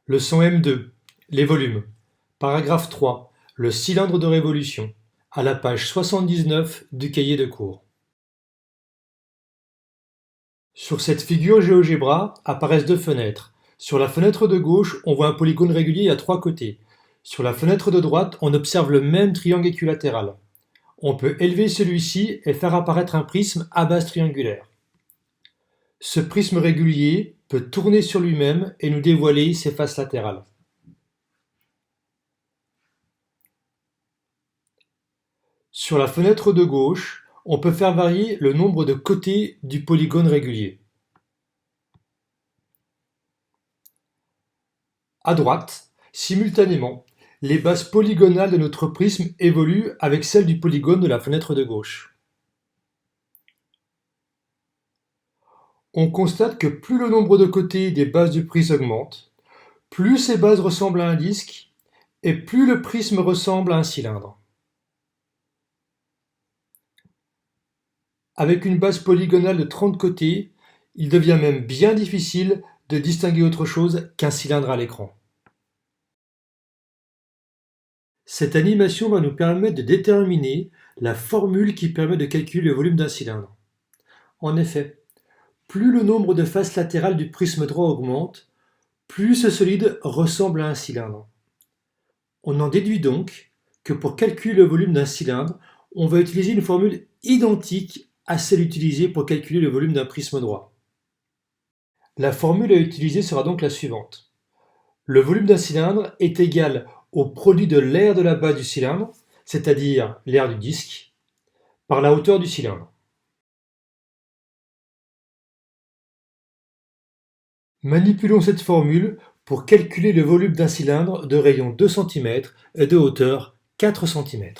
Leçon M2. Les volumes. Paragraphe 3. Le cylindre de révolution. À la page 79 du cahier de cours. Sur cette figure GeoGebra apparaissent deux fenêtres. Sur la fenêtre de gauche, on voit un polygone régulier à trois côtés. Sur la fenêtre de droite, on observe le même triangle équilatéral. On peut élever celui-ci et faire apparaître un prisme à base triangulaire. Ce prisme régulier peut tourner sur lui-même et nous dévoiler ses faces latérales. Sur la fenêtre de gauche, on peut faire varier le nombre de côtés du polygone régulier. À droite, simultanément, les bases polygonales de notre prisme évoluent avec celles du polygone de la fenêtre de gauche. On constate que plus le nombre de côtés des bases du prisme augmente, plus ces bases ressemblent à un disque et plus le prisme ressemble à un cylindre. Avec une base polygonale de 30 côtés, il devient même bien difficile de distinguer autre chose qu'un cylindre à l'écran. Cette animation va nous permettre de déterminer la formule qui permet de calculer le volume d'un cylindre. En effet, plus le nombre de faces latérales du prisme droit augmente, plus ce solide ressemble à un cylindre. On en déduit donc que pour calculer le volume d'un cylindre, on va utiliser une formule identique à celle utilisée pour calculer le volume d'un prisme droit. La formule à utiliser sera donc la suivante. Le volume d'un cylindre est égal au produit de l'aire de la base du cylindre, c'est-à-dire l'aire du disque, par la hauteur du cylindre. Manipulons cette formule pour calculer le volume d'un cylindre de rayon 2 cm et de hauteur 4 cm.